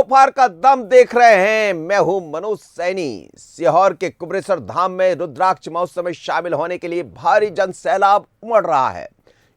दोपहर का दम देख रहे हैं। मैं हूं मनोज सैनी। सीहोर के कुबरेश्वर धाम में रुद्राक्ष महोत्सव में शामिल होने के लिए भारी जन सैलाब उमड़ रहा है।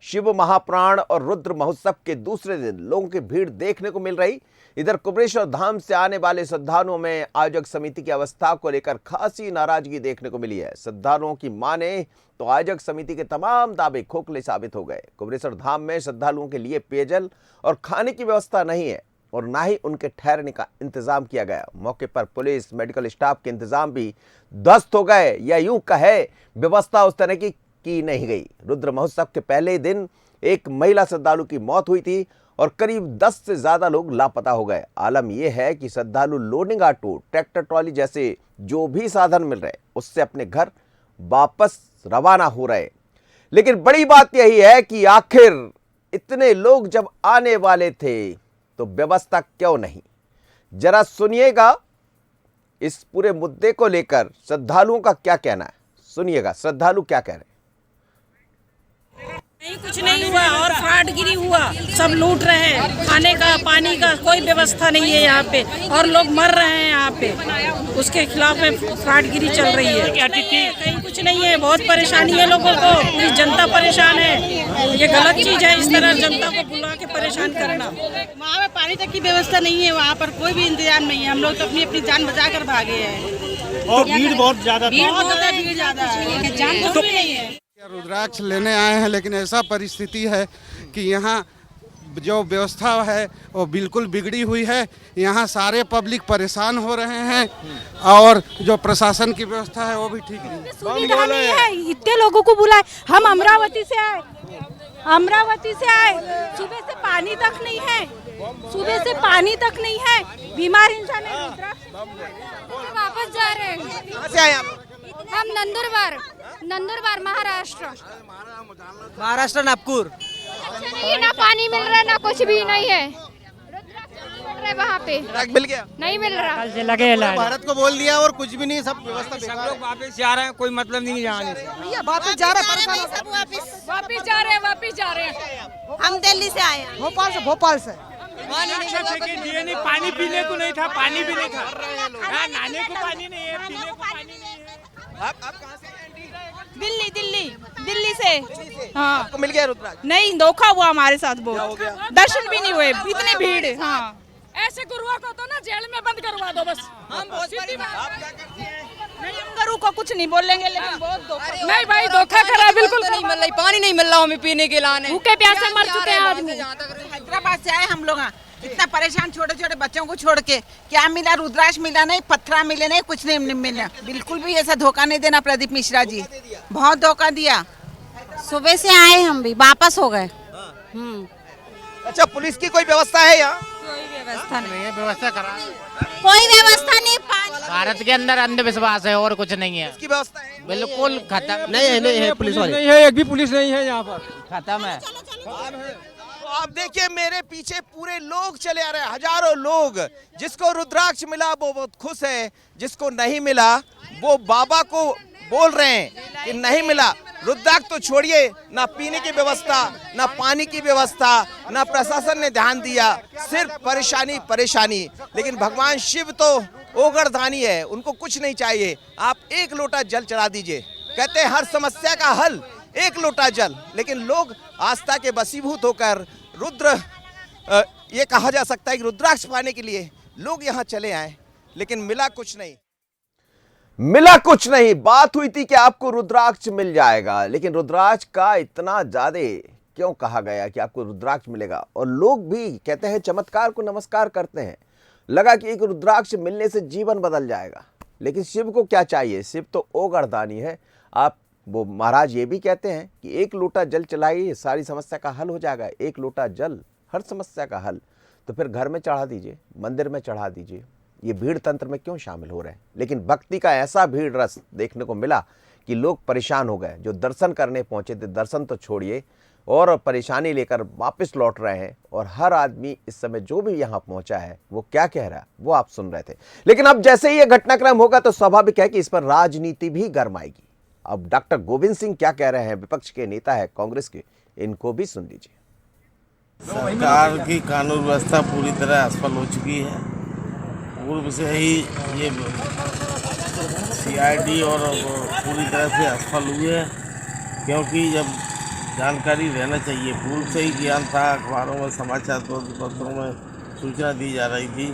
शिव महाप्राण और रुद्र महोत्सव के दूसरे दिन लोगों की भीड़ देखने को मिल रही। इधर कुबरेश्वर धाम से आने वाले श्रद्धालुओं में आयोजक समिति की अवस्था को लेकर खासी नाराजगी देखने को मिली है। श्रद्धालुओं की माने तो आयोजक समिति के तमाम दावे खोखले साबित हो गए। कुबरेश्वर धाम में श्रद्धालुओं के लिए पेयजल और खाने की व्यवस्था नहीं है और ना ही उनके ठहरने का इंतजाम किया गया। मौके पर पुलिस, मेडिकल स्टाफ के इंतजाम भी ध्वस्त हो गए या यूं कहे व्यवस्था उस तरह की नहीं गई। रुद्र महोत्सव के पहले दिन एक महिला श्रद्धालु की मौत हुई थी और करीब 10 से ज्यादा लोग लापता हो गए। आलम यह है कि श्रद्धालु लोडिंग ऑटो, ट्रैक्टर ट्रॉली जैसे जो भी साधन मिल रहे उससे अपने घर वापस रवाना हो रहे। लेकिन बड़ी बात यही है कि आखिर इतने लोग जब आने वाले थे तो व्यवस्था क्यों नहीं। जरा सुनिएगा इस पूरे मुद्दे को लेकर श्रद्धालुओं का क्या कहना है। सुनिएगा श्रद्धालु क्या कह रहे हैं। नहीं, कुछ नहीं हुआ और फ्रॉडगिरी हुआ। सब लूट रहे हैं। खाने का, पानी का कोई व्यवस्था नहीं है यहाँ पे और लोग मर रहे हैं यहाँ पे। उसके खिलाफ में फ्रॉडगिरी चल रही है। कहीं कुछ नहीं है। बहुत परेशानी है लोगों को। पूरी जनता परेशान है। ये गलत चीज है इस तरह जनता को बुला के परेशान करना। वहाँ पे पानी तक की व्यवस्था नहीं है। वहाँ पर कोई भी इंतजाम नहीं है। हम लोग तो अपनी अपनी जान बचा कर भागे हैं और भीड़ बहुत ज्यादा भीड़ ज्यादा है। जान तो नहीं है। रुद्राक्ष लेने आए हैं, लेकिन ऐसा परिस्थिति है कि यहाँ जो व्यवस्था है वो बिल्कुल बिगड़ी हुई है। यहाँ सारे पब्लिक परेशान हो रहे हैं और जो प्रशासन की व्यवस्था है वो भी ठीक नहीं। सुविधा नहीं है। इतने लोगों को बुलाए। हम अमरावती से आए। सुबह से पानी तक नहीं है। बीमार इंसान है। वापस जा रहे हैं। कहां से आए आप? हम नंदुरबार महाराष्ट्र नागपुर। अच्छा नहीं, ना पानी मिल रहा है ना कुछ भी नहीं है। वहाँ पे मिल गया? नहीं मिल रहा। कल से लगे भारत को बोल दिया और कुछ भी नहीं। सब व्यवस्था सब लोग वापस जा रहे हैं। कोई मतलब नहीं जाने से। वापस जा रहे हैं। वापिस जा रहे हैं। हम दिल्ली से आए हैं। भोपाल से दिए नहीं। पानी पीने को नहीं था। पानी भी नहीं था। नहाने को पानी नहीं है। पीने को पानी नहीं है। आप कहां से आए? दिल्ली से। हाँ, आपको मिल गया रुद्राक्ष? नहीं, धोखा हुआ हमारे साथ। बहुत दर्शन भी नहीं हुए। इतने भीड़। हाँ, ऐसे गुरुआ को तो ना जेल में बंद करवा दो बस। हम गुरु को कुछ नहीं बोलेंगे, लेकिन बहुत धोखा। नहीं भाई, धोखा करा बिल्कुल। नहीं मिल रही, पानी नहीं मिल रहा हमें पीने के लाने। भूखे प्यासे मर चुके हैं आदमी। हैदराबाद से आए हम लोग। इतना परेशान, छोटे छोटे बच्चों को छोड़ के। क्या मिला? रुद्राक्ष मिला नहीं, पत्थरा मिले नहीं, कुछ नहीं मिला। बिल्कुल भी ऐसा धोखा नहीं देना प्रदीप मिश्रा जी। बहुत धोखा दिया। सुबह से आए हम भी वापस हो गए। अच्छा, पुलिस की कोई व्यवस्था है यहाँ? कोई व्यवस्था नहीं है। व्यवस्था करा। कोई व्यवस्था नहीं। भारत के अंदर अंधविश्वास है और कुछ नहीं है। इसकी व्यवस्था है? बिल्कुल खत्म। नहीं है। पुलिस नहीं है। एक भी पुलिस नहीं है यहाँ पर। खत्म है। तो आप देखिए मेरे पीछे पूरे लोग चले आ रहे हैं। हजारों लोग। जिसको रुद्राक्ष मिला वो बहुत खुश है। जिसको नहीं मिला वो बाबा को बोल रहे हैं कि नहीं मिला। रुद्राक्ष तो छोड़िए, ना पीने की व्यवस्था, ना पानी की व्यवस्था, ना प्रशासन ने ध्यान दिया। सिर्फ परेशानी। लेकिन भगवान शिव तो ओगरदानी है। उनको कुछ नहीं चाहिए। आप एक लोटा जल चढ़ा दीजिए। कहते हैं हर समस्या का हल एक लोटा जल। लेकिन लोग आस्था के वशीभूत होकर ये कहा जा सकता है कि रुद्राक्ष पाने के लिए लोग यहाँ चले आए, लेकिन मिला कुछ नहीं। बात हुई थी कि आपको रुद्राक्ष मिल जाएगा, लेकिन रुद्राक्ष का इतना ज्यादा क्यों कहा गया कि आपको रुद्राक्ष मिलेगा। और लोग भी कहते हैं, चमत्कार को नमस्कार करते हैं। लगा कि एक रुद्राक्ष मिलने से जीवन बदल जाएगा। लेकिन शिव को क्या चाहिए? शिव तो ओगरदानी है। आप वो महाराज ये भी कहते हैं कि एक लोटा जल चलाइए, सारी समस्या का हल हो जाएगा। एक लोटा जल हर समस्या का हल। तो फिर घर में चढ़ा दीजिए, मंदिर में चढ़ा दीजिए। ये भीड़ तंत्र में क्यों शामिल हो रहे हैं? लेकिन भक्ति का ऐसा भीड़ रस देखने को मिला कि लोग परेशान हो गए। जो दर्शन करने पहुंचे थे, दर्शन तो छोड़िए और परेशानी लेकर वापस लौट रहे हैं। और हर आदमी इस समय जो भी यहाँ पहुंचा है वो क्या कह रहा है वो आप सुन रहे थे। लेकिन अब जैसे ही ये घटनाक्रम होगा तो स्वाभाविक है कि इस पर राजनीति भी गरमाएगी। अब डॉक्टर गोविंद सिंह क्या कह रहे हैं, विपक्ष के नेता है कांग्रेस के, इनको भी सुन लीजिए। सरकार की कानून व्यवस्था पूरी तरह असफल हो चुकी है। पूर्व से ही ये CID और पूरी तरह से असफल हुए हैं, क्योंकि जब जानकारी रहना चाहिए, पूर्व से ही ज्ञान था, अखबारों में समाचार पत्रों में सूचना दी जा रही थी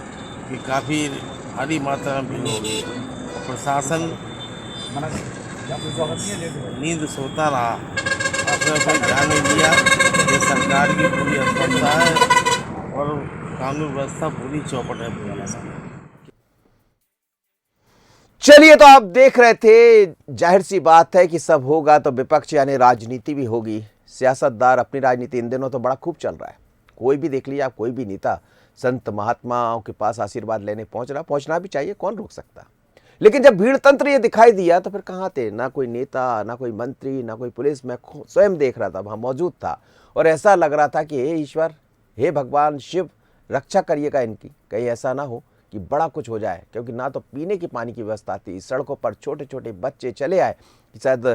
कि काफ़ी भारी मात्रा में भीड़ होगी, और प्रशासन नींद सोता रहा, उसने कोई ध्यान नहीं दिया। ये सरकार की पूरी असफलता है और कानून व्यवस्था पूरी चौपट है पूरी इसकी। चलिए, तो आप देख रहे थे, जाहिर सी बात है कि सब होगा तो विपक्ष यानी राजनीति भी होगी। सियासतदार अपनी राजनीति इन दिनों तो बड़ा खूब चल रहा है। कोई भी देख लीजिए आप, कोई भी नेता संत महात्माओं के पास आशीर्वाद लेने पहुंचना भी चाहिए, कौन रोक सकता। लेकिन जब भीड़ तंत्र ये दिखाई दिया तो फिर कहाँ थे? ना कोई नेता, ना कोई मंत्री, ना कोई पुलिस। मैं स्वयं देख रहा था, वहां मौजूद था, और ऐसा लग रहा था कि हे ईश्वर, हे भगवान शिव, रक्षा करिएगा इनकी, कहीं ऐसा ना हो कि बड़ा कुछ हो जाए। क्योंकि ना तो पीने की पानी की व्यवस्था थी, सड़कों पर छोटे छोटे बच्चे चले आए कि शायद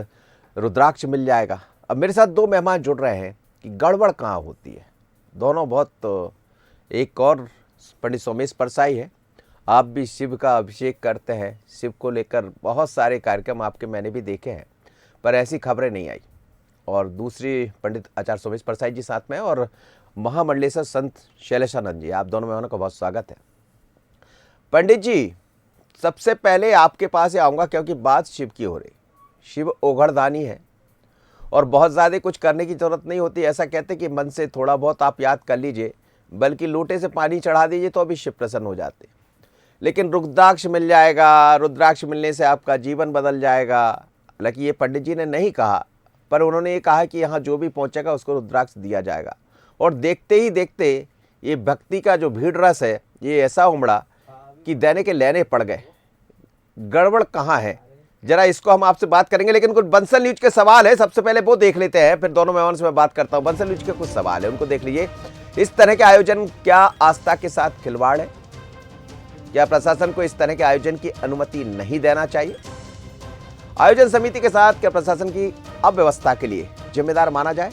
रुद्राक्ष मिल जाएगा। अब मेरे साथ दो मेहमान जुड़ रहे हैं कि गड़बड़ कहाँ होती है। दोनों बहुत, एक और पंडित सोमेश परसाई है, आप भी शिव का अभिषेक करते हैं, शिव को लेकर बहुत सारे कार्यक्रम आपके मैंने भी देखे हैं, पर ऐसी खबरें नहीं आई। और दूसरी पंडित आचार्य सोमेश परसाई जी साथ में, और महामंडलेश्वर संत शैलेशानंद जी। आप दोनों मेहमानों का बहुत स्वागत है। पंडित जी, सबसे पहले आपके पास ही आऊँगा क्योंकि बात शिव की हो रही। शिव ओघड़दानी है और बहुत ज़्यादा कुछ करने की ज़रूरत नहीं होती। ऐसा कहते कि मन से थोड़ा बहुत आप याद कर लीजिए, बल्कि लोटे से पानी चढ़ा दीजिए तो अभी शिव प्रसन्न हो जाते। लेकिन रुद्राक्ष मिल जाएगा, रुद्राक्ष मिलने से आपका जीवन बदल जाएगा। हालांकि ये पंडित जी ने नहीं कहा, पर उन्होंने ये कहा कि यहाँ जो भी पहुँचेगा उसको रुद्राक्ष दिया जाएगा। और देखते ही देखते ये भक्ति का जो भीड़ रस है, ये ऐसा उमड़ा कि देने के लेने पड़ गए। गड़बड़ कहाँ है, जरा इसको हम आपसे बात करेंगे। लेकिन कुछ बंसल न्यूज के सवाल है, सबसे पहले वो देख लेते हैं, फिर दोनों मेहमान से मैं बात करता हूँ। बंसल न्यूज के कुछ सवाल है, उनको देख लीजिए। इस तरह के आयोजन क्या आस्था के साथ खिलवाड़ है? क्या प्रशासन को इस तरह के आयोजन की अनुमति नहीं देना चाहिए? आयोजन समिति के साथ क्या प्रशासन की अव्यवस्था के लिए जिम्मेदार माना जाए?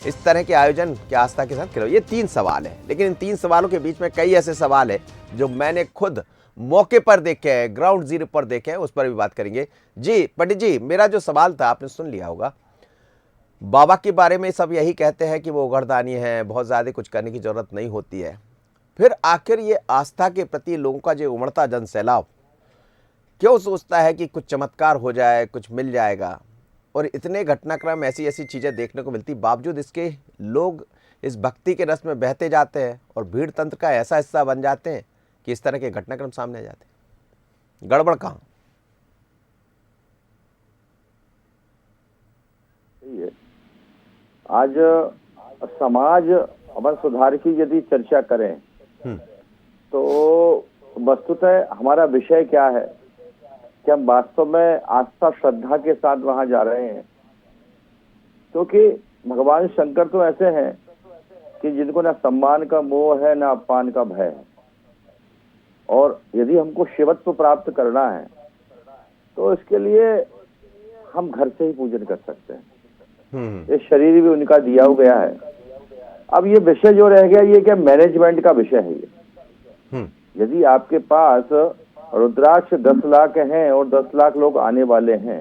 इस तरह के आयोजन क्या आस्था के साथ खिलवाड़? ये 3 सवाल है, लेकिन इन 3 सवालों के बीच में कई ऐसे सवाल है जो मैंने खुद मौके पर देखे हैं, ग्राउंड जीरो पर देखे हैं, उस पर भी बात करेंगे। जी पंडित जी, मेरा जो सवाल था आपने सुन लिया होगा। बाबा के बारे में सब यही कहते हैं कि वो ओघड़दानी है, बहुत ज़्यादा कुछ करने की ज़रूरत नहीं होती है। फिर आखिर ये आस्था के प्रति लोगों का जो उमड़ता जन सैलाब क्यों सोचता है कि कुछ चमत्कार हो जाए, कुछ मिल जाएगा? और इतने घटनाक्रम, ऐसी ऐसी चीज़ें देखने को मिलती, बावजूद इसके लोग इस भक्ति के रस में बहते जाते हैं और भीड़ तंत्र का ऐसा हिस्सा बन जाते हैं कि इस तरह के घटनाक्रम सामने आ जाते हैं। गड़बड़ कहाँ? आज समाज अमर सुधार की यदि चर्चा करें तो वस्तुतः हमारा विषय क्या है कि हम वास्तव में आस्था श्रद्धा के साथ वहां जा रहे हैं, क्योंकि भगवान शंकर तो ऐसे हैं कि जिनको ना सम्मान का मोह है ना अपमान का भय है। और यदि हमको शिवत्व प्राप्त करना है तो इसके लिए हम घर से ही पूजन कर सकते हैं। ये शरीर भी उनका दिया हुआ गया है। अब ये विषय जो रह गया, ये क्या मैनेजमेंट का विषय है। ये यदि आपके पास रुद्राक्ष 10 लाख हैं और 10 लाख लोग आने वाले हैं,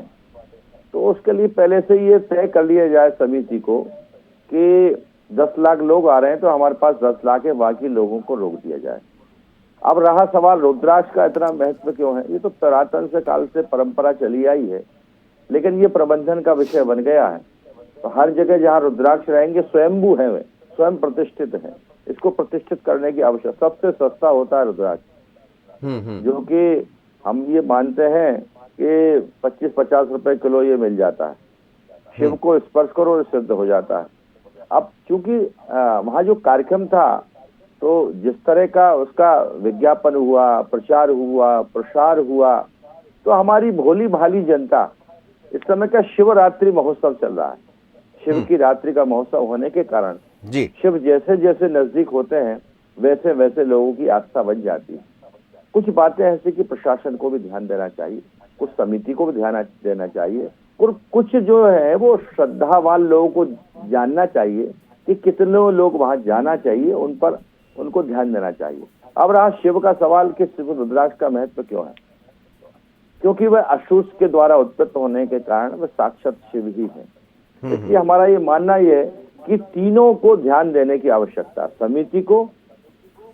तो उसके लिए पहले से ये तय कर लिया जाए समिति को कि 10 लाख लोग आ रहे हैं तो हमारे पास 10 लाख है, बाकी लोगों को रोक दिया जाए। अब रहा सवाल रुद्राक्ष का इतना महत्व क्यों है, ये तो पुरातन से काल से परंपरा चली आई है, लेकिन ये प्रबंधन का विषय बन गया है। तो हर जगह जहाँ रुद्राक्ष रहेंगे स्वयंभू है, वे स्वयं प्रतिष्ठित है, इसको प्रतिष्ठित करने की आवश्यकता। सबसे सस्ता होता है रुद्राक्ष, जो कि हम ये मानते हैं कि 25-50 रुपए किलो ये मिल जाता है। शिव को स्पर्श करो और सिद्ध हो जाता है। अब चूंकि वहाँ जो कार्यक्रम था, तो जिस तरह का उसका विज्ञापन हुआ, प्रचार हुआ, प्रसार हुआ, तो हमारी भोली भाली जनता, इस समय का शिवरात्रि महोत्सव चल रहा है, शिव की रात्रि का महोत्सव होने के कारण जी शिव जैसे जैसे नजदीक होते हैं वैसे वैसे लोगों की आस्था बन जाती है। कुछ बातें ऐसी कि प्रशासन को भी ध्यान देना चाहिए, कुछ समिति को भी ध्यान देना चाहिए, और कुछ जो है वो श्रद्धावान लोगों को जानना चाहिए कि कितने लोग वहां जाना चाहिए, उन पर उनको ध्यान देना चाहिए। अब रहा शिव का सवाल कि शिव रुद्राक्ष का महत्व क्यों है, क्योंकि वह अशुष के द्वारा उत्पन्न होने के कारण वह साक्षात शिव ही है। इसलिए हमारा ये मानना ये है कि तीनों को ध्यान देने की आवश्यकता, समिति को,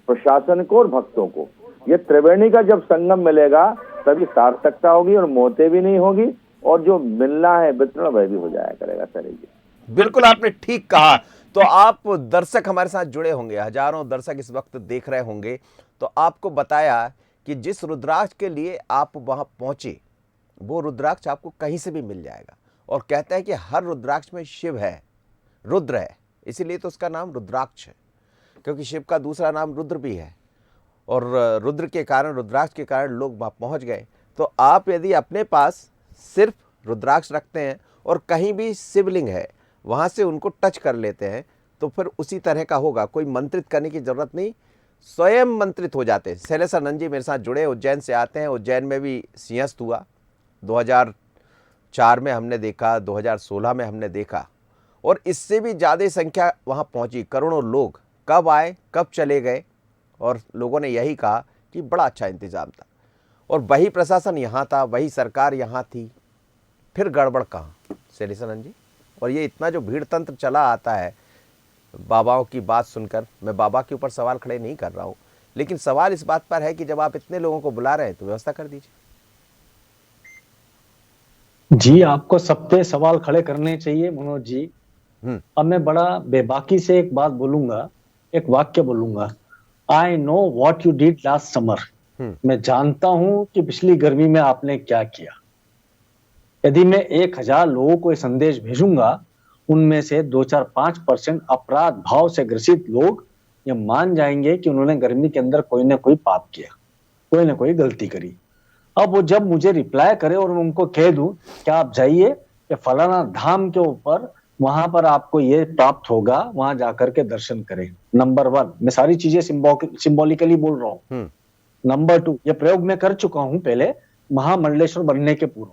प्रशासन को और भक्तों को। ये त्रिवेणी का जब संगम मिलेगा तभी सार्थकता होगी और मौतें भी नहीं होगी, और जो मिलना है वितरण वह भी हो जाया करेगा। सर जी बिल्कुल आपने ठीक कहा। तो आप दर्शक हमारे साथ जुड़े होंगे, हजारों दर्शक इस वक्त देख रहे होंगे, तो आपको बताया कि जिस रुद्राक्ष के लिए आप वहां पहुंचे वो रुद्राक्ष आपको कहीं से भी मिल जाएगा। और कहते हैं कि हर रुद्राक्ष में शिव है, रुद्र है, इसीलिए तो उसका नाम रुद्राक्ष है, क्योंकि शिव का दूसरा नाम रुद्र भी है। और रुद्र के कारण, रुद्राक्ष के कारण लोग वहाँ पहुँच गए। तो आप यदि अपने पास सिर्फ रुद्राक्ष रखते हैं और कहीं भी शिवलिंग है वहाँ से उनको टच कर लेते हैं तो फिर उसी तरह का होगा, कोई मंत्रित करने की ज़रूरत नहीं, स्वयं मंत्रित हो जाते हैं। शैलेशानंद जी मेरे साथ जुड़े, उज्जैन से आते हैं। उज्जैन में भी सिंहस्थ हुआ, 2004 में हमने देखा, 2016 में हमने देखा, और इससे भी ज़्यादा संख्या वहाँ पहुँची, करोड़ों लोग। कब आए कब चले गए, और लोगों ने यही कहा कि बड़ा अच्छा इंतज़ाम था, और वही प्रशासन यहाँ था, वही सरकार यहाँ थी, फिर गड़बड़ कहाँ शैलेशानंद जी? और ये इतना जो भीड़ तंत्र चला आता है बाबाओं की बात सुनकर, मैं बाबा के ऊपर सवाल खड़े नहीं कर रहा हूँ, लेकिन सवाल इस बात पर है कि जब आप इतने लोगों को बुला रहे हैं तो व्यवस्था कर दीजिए। जी आपको सब पे सवाल खड़े करने चाहिए मनोज जी। अब मैं बड़ा बेबाकी से एक बात बोलूंगा, एक वाक्य बोलूंगा। I know what you did last summer. मैं जानता हूं कि पिछली गर्मी में आपने क्या किया। यदि मैं 1000 लोगों को ये संदेश भेजूंगा, उनमें से 2-4-5% अपराध भाव से ग्रसित लोग ये मान जाएंगे कि उन्होंने गर्मी के अंदर कोई ना कोई पाप किया, कोई ना कोई गलती करी। अब वो जब मुझे रिप्लाई करे और उनको कह दूं कि आप जाइए कि फलाना धाम के ऊपर, वहां पर आपको ये प्राप्त होगा, वहां जाकर के दर्शन करें। नंबर 1, मैं सारी चीजें सिंबॉलिकली बोल रहा हूँ। नंबर 2, ये प्रयोग मैं कर चुका हूं पहले महामंडलेश्वर बनने के पूर्व।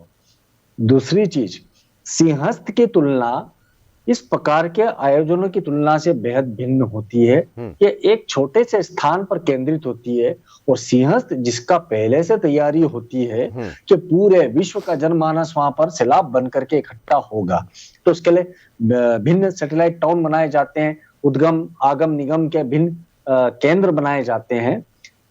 दूसरी चीज, सिंहस्थ की तुलना इस प्रकार के आयोजनों की तुलना से बेहद भिन्न होती है। ये एक छोटे से स्थान पर केंद्रित होती है, और सिंहस्थ जिसका पहले से तैयारी होती है कि पूरे विश्व का जनमानस वहां पर सैलाब बन करके इकट्ठा होगा, तो उसके लिए भिन्न सैटेलाइट टाउन बनाए जाते हैं, उद्गम आगम निगम के भिन्न केंद्र बनाए जाते हैं।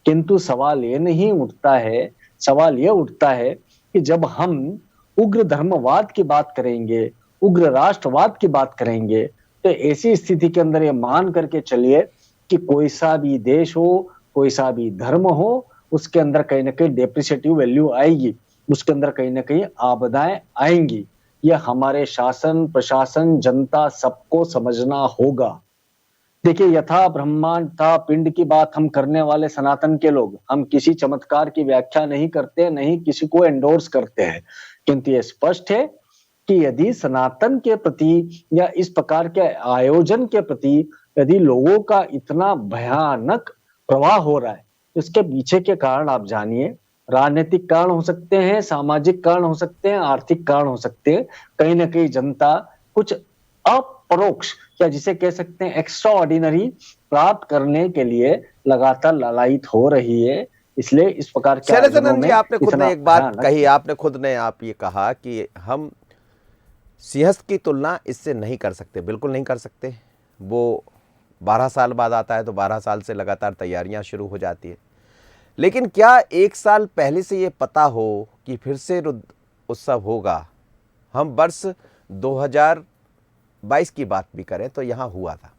किंतु सवाल ये नहीं उठता है, सवाल ये उठता है कि जब हम उग्र धर्मवाद की बात करेंगे, उग्र राष्ट्रवाद की बात करेंगे, तो ऐसी स्थिति के अंदर ये मान करके चलिए कि कोई सा भी देश हो, कोई सा भी धर्म हो, उसके अंदर कहीं ना कहीं डेप्रिसिएटिव वैल्यू आएगी, उसके अंदर कहीं ना कहीं आपदाएं आएंगी। यह हमारे शासन, प्रशासन, जनता सबको समझना होगा। देखिए, यथा ब्रह्मांड था पिंड की बात हम करने वाले सनातन के लोग, हम किसी चमत्कार की व्याख्या नहीं करते, नहीं किसी को एंडोर्स करते हैं, किंतु ये स्पष्ट है कि यदि सनातन के प्रति या इस प्रकार के आयोजन के प्रति यदि लोगों का इतना भयानक प्रवाह हो रहा है, तो इसके पीछे के कारण आप जानिए, राजनीतिक कारण हो सकते हैं, सामाजिक कारण हो सकते हैं, आर्थिक कारण हो सकते हैं। कहीं ना कहीं जनता कुछ अपरोक्ष या जिसे कह सकते हैं एक्स्ट्रा ऑर्डिनरी प्राप्त करने के लिए लगातार लालायित हो रही है। इसलिए इस प्रकार के शैलेशानंद जी, आपने खुद ने एक बात कही, आप ये कहा कि हम सिंहस्थ की तुलना इससे नहीं कर सकते, बिल्कुल नहीं कर सकते। वो 12 साल बाद आता है तो 12 साल से लगातार तैयारियां शुरू हो जाती है। लेकिन क्या 1 साल पहले से ये पता हो कि फिर से रुद्र उत्सव होगा? हम वर्ष 2022 की बात भी करें तो यहाँ हुआ था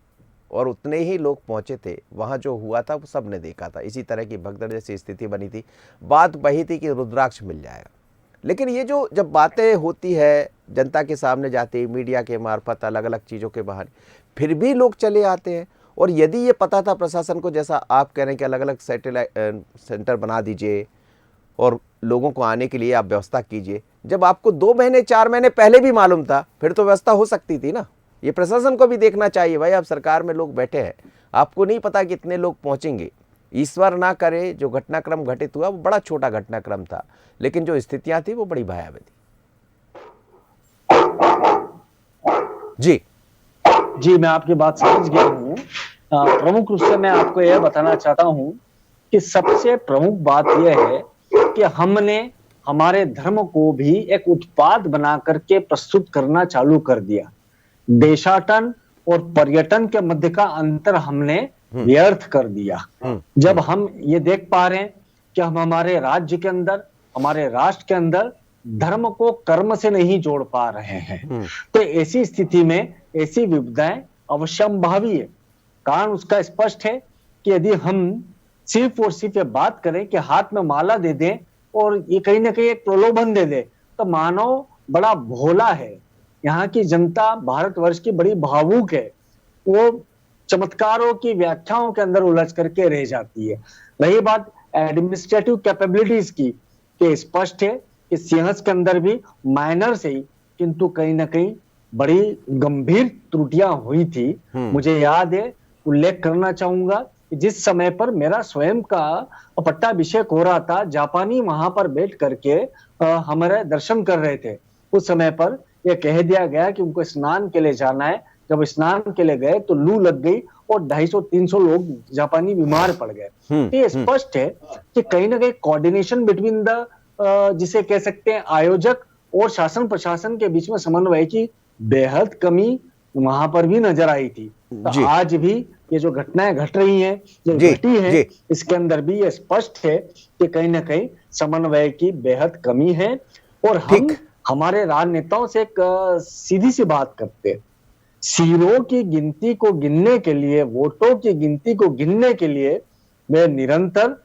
और उतने ही लोग पहुँचे थे, वहाँ जो हुआ था वो सब ने देखा था। इसी तरह की भगदड़ जैसी स्थिति बनी थी। बात वही थी कि रुद्राक्ष मिल जाएगा, लेकिन ये जो जब बातें होती है जनता के सामने जाती है मीडिया के मार्फत, अलग अलग चीज़ों के बहाने, फिर भी लोग चले आते हैं। और यदि ये पता था प्रशासन को, जैसा आप कह रहे हैं कि अलग अलग सैटेलाइट सेंटर बना दीजिए और लोगों को आने के लिए आप व्यवस्था कीजिए, जब आपको 2 महीने 4 महीने पहले भी मालूम था, फिर तो व्यवस्था हो सकती थी ना। ये प्रशासन को भी देखना चाहिए, भाई आप सरकार में लोग बैठे हैं, आपको नहीं पता कितने लोग पहुँचेंगे। ईश्वर ना करे, जो घटनाक्रम घटित हुआ वो बड़ा छोटा घटनाक्रम था, लेकिन जो स्थितियां थी वो बड़ी भयावह थी। जी, मैं आपकी बात समझ गया हूँ। प्रमुख रूप से मैं आपको यह बताना चाहता हूँ कि सबसे प्रमुख बात यह है कि हमने हमारे धर्म को भी एक उत्पाद बना करके प्रस्तुत करना चालू कर दिया। देशाटन और पर्यटन के मध्य का अंतर हमने व्यर्थ कर दिया। जब हम ये देख पा रहे हैं कि हम हमारे राज्य के अंदर, हमारे राष्ट्र के अंदर धर्म को कर्म से नहीं जोड़ पा रहे हैं, तो ऐसी स्थिति में ऐसी विविधताएं अवश्यंभावी है। कारण उसका स्पष्ट है कि यदि हम सिर्फ और सिर्फ ये बात करें कि हाथ में माला दे दें और ये कहीं ना कहीं एक प्रलोभन दे दे, तो मानव बड़ा भोला है। यहाँ की जनता भारतवर्ष की बड़ी भावुक है, वो चमत्कारों की व्याख्याओं के अंदर उलझ करके रह जाती है। रही बात एडमिनिस्ट्रेटिव कैपेबिलिटीज की, कि स्पष्ट है कि सिंहस्थ के अंदर भी माइनर से ही, किंतु कहीं ना कहीं बड़ी गंभीर त्रुटियां हुई थी। मुझे याद है, उल्लेख करना चाहूंगा कि जिस समय पर मेरा स्वयं का पट्टाभिषेक हो रहा था, जापानी वहां पर बैठ करके हमारे दर्शन कर रहे थे। उस समय पर यह कह दिया गया कि उनको स्नान के लिए जाना है। जब स्नान के लिए गए तो लू लग गई और 250-300 लोग जापानी बीमार पड़ गए। ये स्पष्ट है कि कहीं ना कहीं कोऑर्डिनेशन बिटवीन द, जिसे कह सकते हैं आयोजक और शासन प्रशासन के बीच में समन्वय की बेहद कमी वहां पर भी नजर आई थी। तो आज भी ये जो घटनाएं घट रही हैं, जो घटी है, इसके अंदर भी ये स्पष्ट है कि कहीं ना कहीं समन्वय की बेहद कमी है। और हम हमारे राजनेताओं से एक सीधी सी बात करते हैं, सीरों की गिनती को गिनने के लिए, वोटों की गिनती को गिनने के लिए वे निरंतर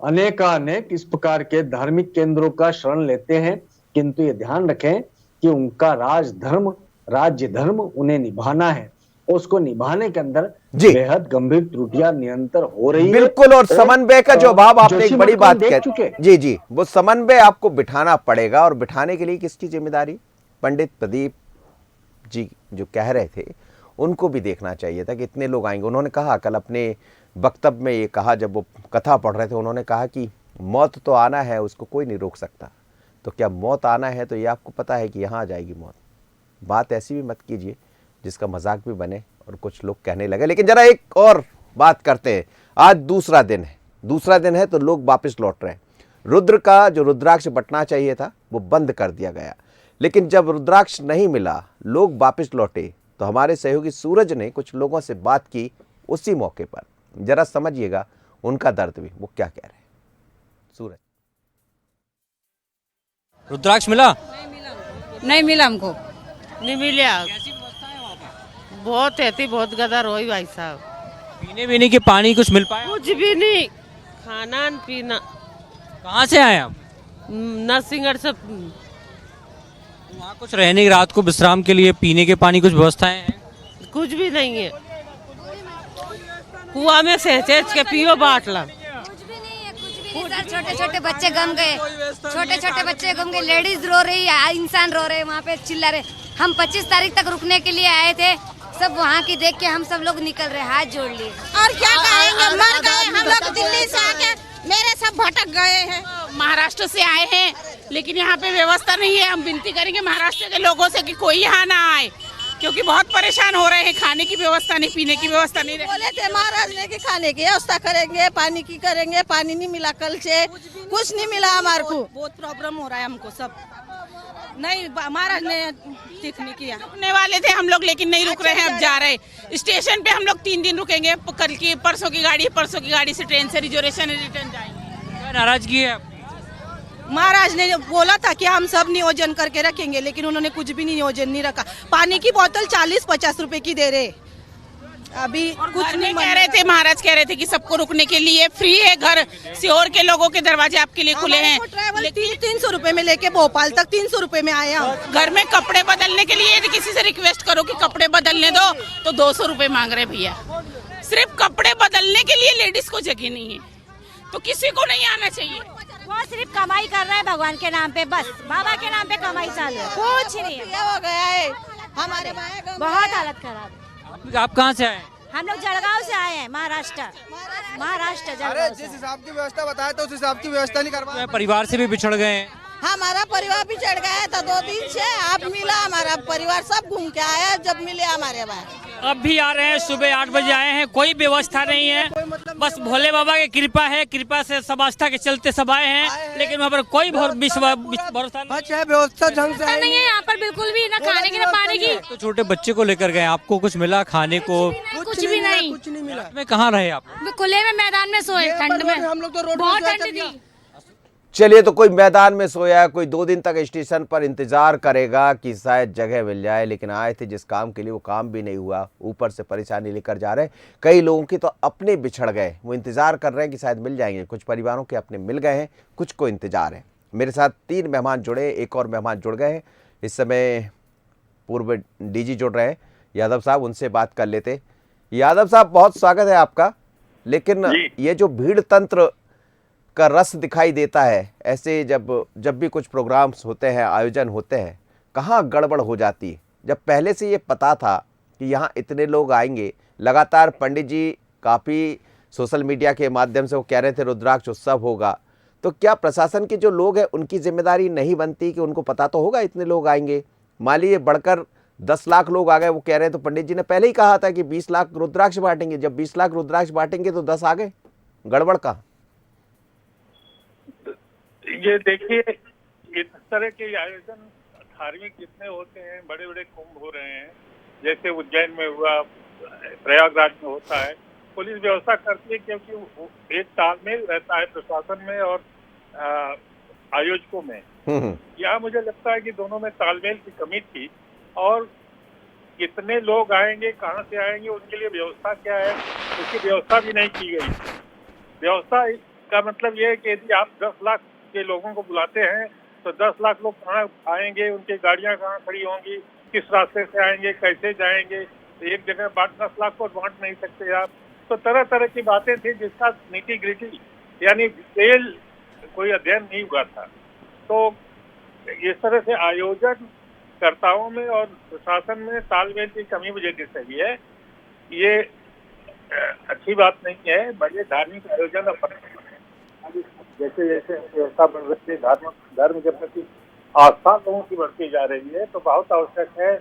अनेकानेक इस प्रकार के धार्मिक केंद्रों का शरण लेते हैं, किंतु ये ध्यान रखें कि उनका राजधर्म, राज्य धर्म उन्हें निभाना है, और उसको निभाने के अंदर बेहद गंभीर त्रुटियां निरंतर हो रही है। बिल्कुल, और समन्वय का जो भाव आपने एक बड़ी बात कही, जी, वो समन्वय आपको बिठाना पड़ेगा, और बिठाने के लिए किसकी जिम्मेदारी? पंडित प्रदीप जी जो कह रहे थे उनको भी देखना चाहिए था कि इतने लोग आएंगे। उन्होंने कहा, कल अपने वक्तव्य में ये कहा, जब वो कथा पढ़ रहे थे, उन्होंने कहा कि मौत तो आना है, उसको कोई नहीं रोक सकता। तो क्या मौत आना है तो ये आपको पता है कि यहाँ आ जाएगी मौत। बात ऐसी भी मत कीजिए जिसका मजाक भी बने और कुछ लोग कहने लगे। लेकिन जरा एक और बात करते हैं। आज दूसरा दिन है तो लोग वापस लौट रहे हैं। रुद्र का जो रुद्राक्ष बटना चाहिए था वो बंद कर दिया गया, लेकिन जब रुद्राक्ष नहीं मिला, लोग वापस लौटे, तो हमारे सहयोगी सूरज ने कुछ लोगों से बात की उसी मौके पर। जरा समझिएगा उनका दर्द भी, वो क्या कह रहे हैं। सूरज, रुद्राक्ष मिला? नहीं मिला हमको, नहीं मिला। बहुत ऐसी बहुत गदर हुई भाई साहब। पीने के पानी कुछ मिल पाया? कुछ भी नहीं, खाना पीना। कहाँ से आए आप? नरसिंहगढ़ से। वहाँ कुछ रहने की, रात को विश्राम के लिए पीने के पानी कुछ व्यवस्थाएं हैं? कुछ भी नहीं है, कुआं में से के पियो बाटला। छोटे छोटे बच्चे गम गए, छोटे छोटे बच्चे गम गए, लेडीज रो रही है, इंसान रो रहे, वहाँ पे चिल्ला रहे। हम 25 तारीख तक रुकने के लिए आए थे, सब वहाँ की देख के हम सब लोग निकल रहे, हाथ जोड़ लिए। और क्या कहेंगे, मर गए हम लोग। दिल्ली से आके मेरे सब भटक गए हैं। महाराष्ट्र से आए हैं, लेकिन यहाँ पे व्यवस्था नहीं है। हम विनती करेंगे महाराष्ट्र के लोगों से कि कोई यहाँ ना आए, क्योंकि बहुत परेशान हो रहे हैं। खाने की व्यवस्था नहीं, पीने की व्यवस्था नहीं। बोले थे महाराज ने कि खाने की व्यवस्था करेंगे, पानी की करेंगे, पानी नहीं मिला, कल से कुछ नहीं मिला हमारे को। बहुत प्रॉब्लम हो रहा है हमको सब। नहीं, महाराज ने ठीक नहीं किया। रुकने वाले थे हम लोग, लेकिन नहीं रुक रहे हैं, अब जा रहे स्टेशन पे। हम लोग 3 दिन रुकेंगे, कल की परसों की गाड़ी से ट्रेन से रिजर्वेशन रिटर्न जाएंगे। क्या नाराजगी है? महाराज ने बोला था कि हम सब नियोजन करके रखेंगे, लेकिन उन्होंने कुछ भी नियोजन नहीं रखा। पानी की बोतल 40-50 रुपए की दे रहे, अभी कुछ नहीं कह रहे थे। महाराज कह रहे थे कि सबको रुकने के लिए फ्री है घर, सीहोर के लोगों के दरवाजे आपके लिए खुले हैं। 300 रुपए में लेके भोपाल तक 300 रुपए में आया। घर में कपड़े बदलने के लिए यदि किसी से रिक्वेस्ट करो कि कपड़े बदलने दो, तो 200 रुपए मांग रहे भैया। सिर्फ कपड़े बदलने के लिए लेडीज को जगह नहीं है, तो किसी को नहीं आना चाहिए। वो सिर्फ कमाई कर रहे हैं भगवान के नाम पे, बस बाबा के नाम पे कमाई चालू है, कुछ नहीं हो गया है। हमारे बहुत हालत खराब है। आप कहाँ से आए? हम लोग जलगांव से आए हैं, महाराष्ट्र जलगांव। जिस हिसाब की व्यवस्था बताया तो उस हिसाब की व्यवस्था नहीं करवा। परिवार से भी बिछड़ गए? हमारा परिवार बिछड़ गया था 2 दिन से। आप मिला, हमारा परिवार सब घूम के आया, जब मिले हमारे पास। अब भी आ रहे हैं, सुबह 8 बजे आए हैं, कोई व्यवस्था नहीं है, बस भोले बाबा की कृपा है, कृपा से सब आस्था के चलते सब आए हैं, लेकिन वहाँ पर कोई भरोसा अच्छा व्यवस्था ढंग से नहीं है यहाँ पर बिल्कुल भी, ना खाने की ना पानी की। तो छोटे बच्चे को लेकर गए, आपको कुछ मिला खाने को? कुछ भी नहीं। कुछ नहीं मिला। में कहाँ रहे आप? खुले में मैदान में सोए, ठंड में, हम लोग तो रोड बहुत ठंड थी। चलिए, तो कोई मैदान में सोया, कोई 2 दिन तक स्टेशन पर इंतजार करेगा कि शायद जगह मिल जाए, लेकिन आए थे जिस काम के लिए वो काम भी नहीं हुआ, ऊपर से परेशानी लेकर जा रहे हैं। कई लोगों की तो अपने बिछड़ गए, वो इंतजार कर रहे हैं कि शायद मिल जाएंगे। कुछ परिवारों के अपने मिल गए हैं, कुछ को इंतजार है। मेरे साथ 3 मेहमान जुड़े, एक और मेहमान जुड़ गए हैं। इस समय पूर्व डीजी जुड़ रहे हैं, यादव साहब, उनसे बात कर लेते। यादव साहब, बहुत स्वागत है आपका। लेकिन ये जो भीड़ तंत्र का रस दिखाई देता है, ऐसे जब भी कुछ प्रोग्राम्स होते हैं, आयोजन होते हैं, कहाँ गड़बड़ हो जाती है? जब पहले से ये पता था कि यहाँ इतने लोग आएंगे, लगातार पंडित जी काफ़ी सोशल मीडिया के माध्यम से वो कह रहे थे रुद्राक्ष उत्सव होगा, तो क्या प्रशासन के जो लोग हैं उनकी जिम्मेदारी नहीं बनती कि उनको पता तो होगा इतने लोग आएंगे? मान लीजिए बढ़कर 10 लाख लोग आ गए, वो कह रहे हैं, तो पंडित जी ने पहले ही कहा था कि 20 लाख रुद्राक्ष बांटेंगे। जब 20 लाख रुद्राक्ष बांटेंगे तो 10 आ गए, गड़बड़ कहाँ? ये देखिए, इस तरह के आयोजन धार्मिक जितने होते हैं, बड़े बड़े कुंभ हो रहे हैं, जैसे उज्जैन में हुआ, प्रयागराज में होता है, पुलिस व्यवस्था करती है, क्योंकि एक तालमेल रहता है प्रशासन में और आयोजकों में। यहाँ मुझे लगता है कि दोनों में तालमेल की कमी थी, और कितने लोग आएंगे, कहाँ से आएंगे, उनके लिए व्यवस्था क्या है, उसकी व्यवस्था भी नहीं की गई। व्यवस्था का मतलब ये है कि यदि आप 10 लाख के लोगों को बुलाते हैं तो 10 लाख लोग कहाँ आएंगे, उनकी गाड़ियाँ कहाँ खड़ी होंगी, किस रास्ते से आएंगे, कैसे जाएंगे, तो एक जगह 10 लाख को बांट नहीं सकते आप। तो तरह तरह की बातें थी जिसका नीति ग्रिटी यानी डिटेल कोई अध्ययन नहीं हुआ था। तो इस तरह से आयोजन कर्ताओं में और प्रशासन में तालमेल की कमी मुझे दिख रही है। ये अच्छी बात नहीं है। बड़े धार्मिक आयोजन जैसे जैसे व्यवस्था बढ़ रही है, धर्म के प्रति आस्था लोगों की बढ़ती जा रही है, तो बहुत आवश्यक है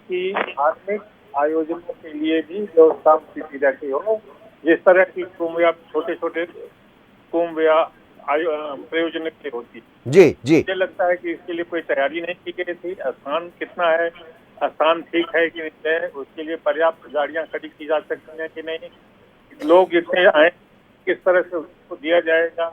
कि धार्मिक आयोजनों के लिए भी व्यवस्था की जाती हो। जिस तरह की कुंभ या छोटे छोटे कुंभ या प्रयोजन की होती है, जी मुझे लगता है कि इसके लिए कोई तैयारी नहीं की गई थी। स्थान कितना है, स्थान ठीक है कि नहीं है, उसके लिए पर्याप्त गाड़ियां खड़ी की जा सकती हैं कि नहीं, लोग जितने आए किस तरह से उसको दिया जाएगा,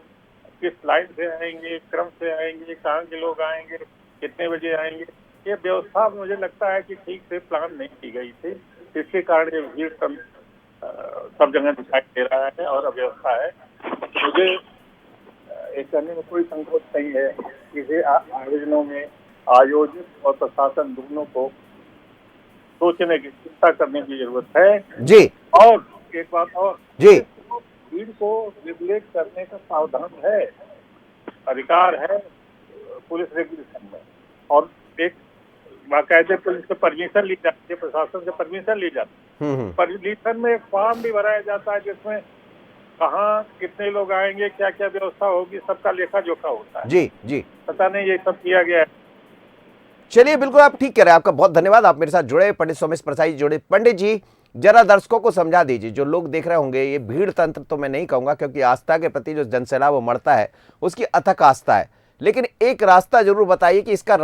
किस लाइन से आएंगे, क्रम से आएंगे, कहाँ के लोग आएंगे, कितने बजे आएंगे, ये व्यवस्था मुझे लगता है कि ठीक से प्लान नहीं की गई थी। इसके कारण ये भीड़ सब जगह दिखाई दे रहा है और अव्यवस्था है। मुझे ये करने में कोई संकोच नहीं है। इसे आयोजनों में आयोजक और प्रशासन दोनों को सोचने की, चिंता करने की जरूरत है जी। और एक बात और जी, भीड़ को रेगुलेट करने का प्रावधान है, अधिकार है पुलिस रेगुलेशन में, और एक बाकायदे पुलिस से परमिशन ली जाती है, प्रशासन से परमिशन ली जाती है। परमिशन में एक फॉर्म भी भराया जाता है जिसमें कहाँ कितने लोग आएंगे, क्या क्या व्यवस्था होगी, सबका लेखा जोखा होता है। जी पता नहीं ये सब किया गया है। चलिए, बिल्कुल आप ठीक कह रहे हैं। आपका बहुत धन्यवाद, आप मेरे साथ जुड़े। पंडित सोमेश प्रसाद जी जुड़े। पंडित जी, जरा दर्शकों को समझा दीजिए, जो लोग देख रहे होंगे, ये भीड़ तंत्र तो मैं नहीं कहूंगा, क्योंकि आस्था के प्रति जो जनसैलाब वो मरता है, उसकी अथक आस्था है, लेकिन एक रास्ता जरूर बताइए कि इसका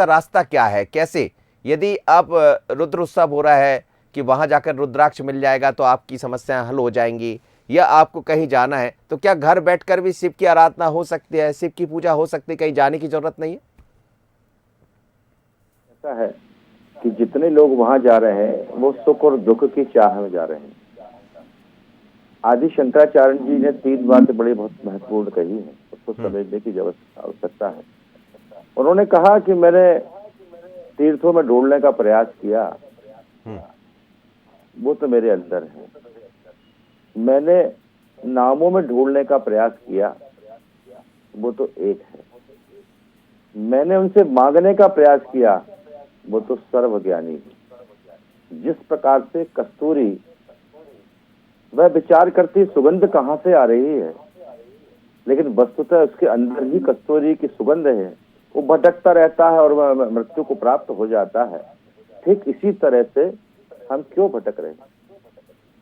रास्ता क्या है, कैसे, यदि आप रुद्र उत्सव हो रहा है कि वहां जाकर रुद्राक्ष मिल जाएगा तो आपकी समस्याएं हल हो जाएंगी, या आपको कहीं जाना है तो क्या घर बैठकर भी शिव की आराधना हो सकती है, शिव की पूजा हो सकती है, कहीं जाने की जरूरत नहीं है? ऐसा है कि जितने लोग वहां जा रहे हैं वो सुख और दुख की चाह में जा रहे हैं। आदि शंकराचार्य जी ने 3 बातें बड़ी बहुत महत्वपूर्ण कही है, उसको समझने की आवश्यकता है। उन्होंने कहा कि मैंने तीर्थों में ढूंढने का प्रयास किया, वो तो मेरे अंदर है। मैंने नामों में ढूंढने का प्रयास किया, वो तो एक है। मैंने उनसे मांगने का प्रयास किया, वो तो सर्वज्ञानी है। जिस प्रकार से कस्तूरी वह विचार करती सुगंध कहाँ से आ रही है, लेकिन वस्तुतः उसके अंदर ही कस्तूरी की सुगंध है, वो भटकता रहता है और वह मृत्यु को प्राप्त हो जाता है। ठीक इसी तरह से हम क्यों भटक रहे हैं?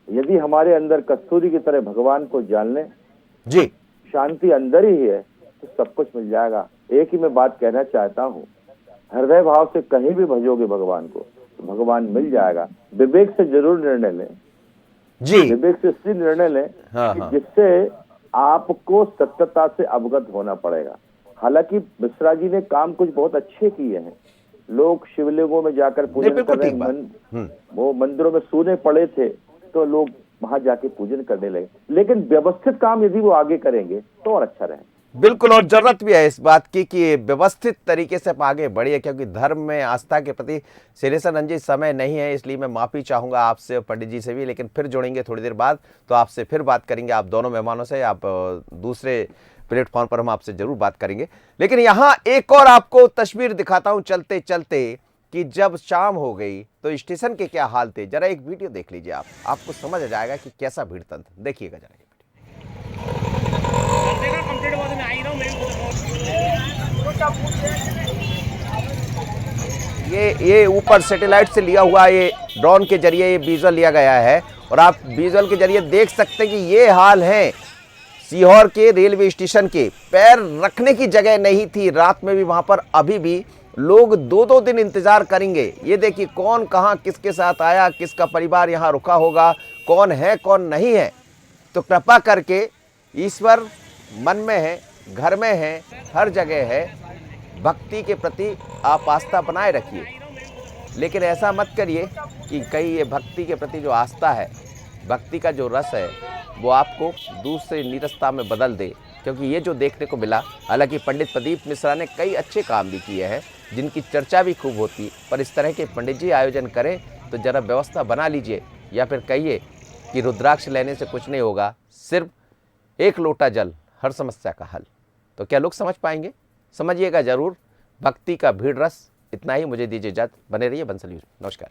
यदि हमारे अंदर कस्तूरी की तरह भगवान को जान लें, जी, शांति अंदर ही है, तो सब कुछ मिल जाएगा। एक ही मैं बात कहना चाहता हूँ, हृदय भाव से कहीं भी भजोगे भगवान को तो भगवान मिल जाएगा। विवेक से जरूर निर्णय लें जी, विवेक से इसलिए निर्णय लें कि जिससे आपको सत्यता से अवगत होना पड़ेगा। हालांकि मिश्रा जी ने काम कुछ बहुत अच्छे किए हैं। लोग शिवलिंगों में जाकर पूजन कर रहे हैं, वो मंदिरों में सूने पड़े थे तो लोग वहां जाके पूजन करने लगे। लेकिन व्यवस्थित काम यदि वो आगे करेंगे तो और अच्छा रहे। बिल्कुल, और जरूरत भी है इस बात की कि व्यवस्थित तरीके से आप आगे बढ़िए, क्योंकि धर्म में आस्था के प्रति सिरेसन रंजित समय नहीं है, इसलिए मैं माफी चाहूंगा आपसे और पंडित जी से भी। लेकिन फिर जुड़ेंगे थोड़ी देर बाद, तो आपसे फिर बात करेंगे, आप दोनों मेहमानों से। आप दूसरे प्लेटफॉर्म पर हम आपसे जरूर बात करेंगे। लेकिन यहाँ एक और आपको तस्वीर दिखाता हूँ चलते चलते कि जब शाम हो गई तो स्टेशन के क्या हाल थे। जरा एक वीडियो देख लीजिए, आपको समझ आ जाएगा कि कैसा भीड़ तंत्र। देखिएगा जरा। ये ऊपर सैटेलाइट से लिया हुआ, ये ड्रोन के जरिए ये विजुअल लिया गया है, और आप विजुअल के जरिए देख सकते हैं कि ये हाल है सीहोर के रेलवे स्टेशन के। पैर रखने की जगह नहीं थी रात में भी वहां पर। अभी भी लोग 2-2 दिन इंतजार करेंगे। ये देखिए कौन कहां किसके साथ आया, किसका परिवार यहां रुका होगा, कौन है कौन नहीं है। तो कृपा करके ईश्वर मन में है, घर में है, हर जगह है। भक्ति के प्रति आप आस्था बनाए रखिए, लेकिन ऐसा मत करिए कि कहीं ये भक्ति के प्रति जो आस्था है, भक्ति का जो रस है, वो आपको दूसरे नीरसता में बदल दे। क्योंकि ये जो देखने को मिला, हालांकि पंडित प्रदीप मिश्रा ने कई अच्छे काम भी किए हैं जिनकी चर्चा भी खूब होती, पर इस तरह के पंडित जी आयोजन करें तो जरा व्यवस्था बना लीजिए, या फिर कहिए कि रुद्राक्ष लेने से कुछ नहीं होगा, सिर्फ एक लोटा जल हर समस्या का हल। तो क्या लोग समझ पाएंगे? समझिएगा जरूर। भक्ति का भीड़ रस। इतना ही, मुझे दीजिए इजाजत। बने रहिए बंसल न्यूज़। नमस्कार।